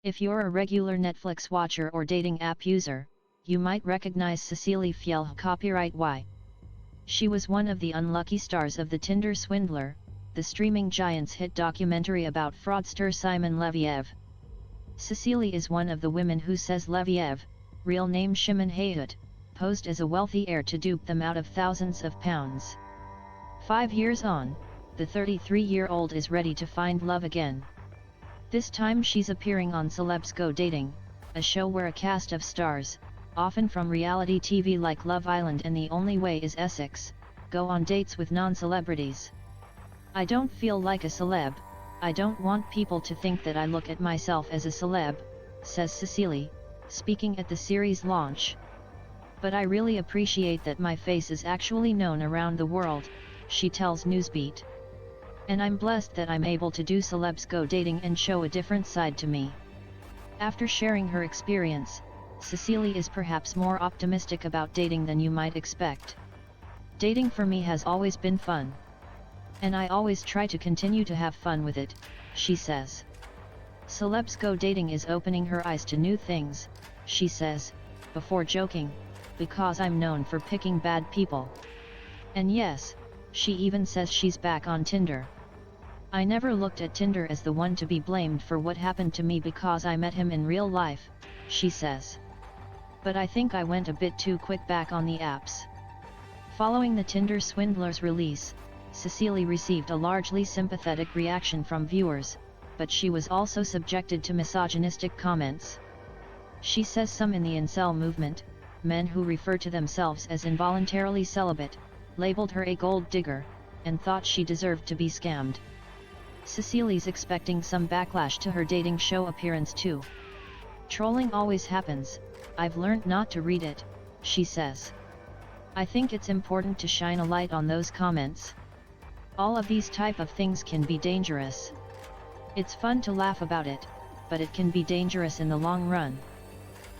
If you're a regular Netflix watcher or dating app user, you might recognize Cecilie Fjellhøy. Copyright Y. She was one of the unlucky stars of the Tinder Swindler, the streaming giant's hit documentary about fraudster Simon Leviev. Cecilie is one of the women who says Leviev, real name Shimon Hayut, posed as a wealthy heir to dupe them out of thousands of pounds. 5 years on, the 33-year-old is ready to find love again. This time she's appearing on Celebs Go Dating, a show where a cast of stars, often from reality TV like Love Island and The Only Way is Essex, go on dates with non-celebrities. I don't feel like a celeb, I don't want people to think that I look at myself as a celeb, says Cecilie, speaking at the series launch. But I really appreciate that my face is actually known around the world, she tells Newsbeat. And I'm blessed that I'm able to do Celebs Go Dating and show a different side to me. After sharing her experience, Cecilie is perhaps more optimistic about dating than you might expect. Dating for me has always been fun. And I always try to continue to have fun with it, she says. Celebs Go Dating is opening her eyes to new things, she says, before joking, because I'm known for picking bad people. And yes, she even says she's back on Tinder. I never looked at Tinder as the one to be blamed for what happened to me because I met him in real life, she says. But I think I went a bit too quick back on the apps. Following the Tinder Swindler's release, Cecilie received a largely sympathetic reaction from viewers, but she was also subjected to misogynistic comments. She says some in the incel movement, men who refer to themselves as involuntarily celibate, labeled her a gold digger, and thought she deserved to be scammed. Cecilie's expecting some backlash to her dating show appearance too. Trolling always happens, I've learned not to read it, she says. I think it's important to shine a light on those comments. All of these type of things can be dangerous. It's fun to laugh about it, but it can be dangerous in the long run.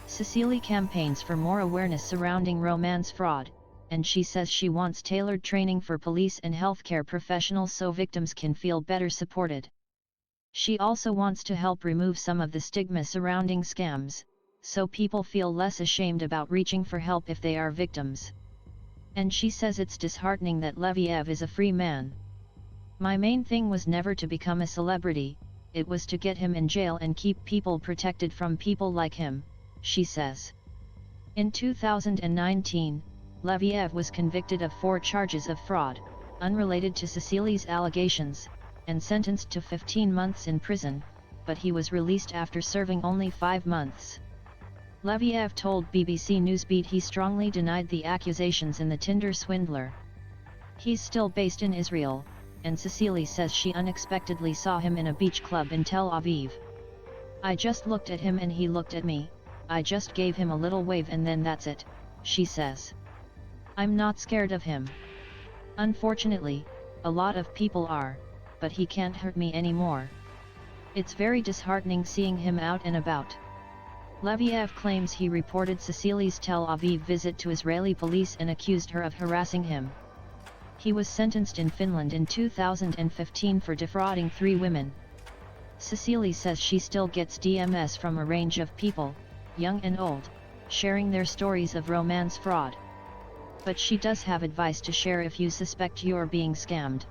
Cecilie campaigns for more awareness surrounding romance fraud, and she says she wants tailored training for police and healthcare professionals so victims can feel better supported. She also wants to help remove some of the stigma surrounding scams, so people feel less ashamed about reaching for help if they are victims. And she says it's disheartening that Leviev is a free man. My main thing was never to become a celebrity, it was to get him in jail and keep people protected from people like him, she says. In 2019, Leviev was convicted of 4 charges of fraud, unrelated to Cecilie's allegations, and sentenced to 15 months in prison, but he was released after serving only 5 months. Leviev told BBC Newsbeat he strongly denied the accusations in the Tinder Swindler. He's still based in Israel, and Cecilie says she unexpectedly saw him in a beach club in Tel Aviv. I just looked at him and he looked at me, I just gave him a little wave and then that's it, she says. I'm not scared of him. Unfortunately, a lot of people are, but he can't hurt me anymore. It's very disheartening seeing him out and about. Leviev claims he reported Cecilie's Tel Aviv visit to Israeli police and accused her of harassing him. He was sentenced in Finland in 2015 for defrauding 3 women. Cecilie says she still gets DMs from a range of people, young and old, sharing their stories of romance fraud. But she does have advice to share if you suspect you're being scammed.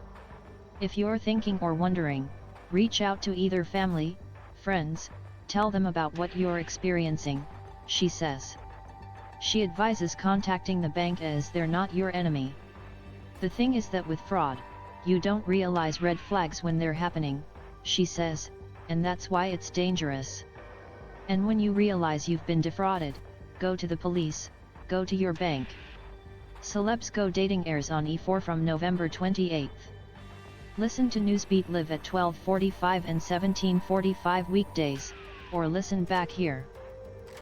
If you're thinking or wondering, reach out to either family, friends, tell them about what you're experiencing, she says. She advises contacting the bank as they're not your enemy. The thing is that with fraud, you don't realize red flags when they're happening, she says, and that's why it's dangerous. And when you realize you've been defrauded, go to the police, go to your bank. Celebs Go Dating airs on E4 from November 28. Listen to Newsbeat live at 12:45 and 17:45 weekdays, or listen back here.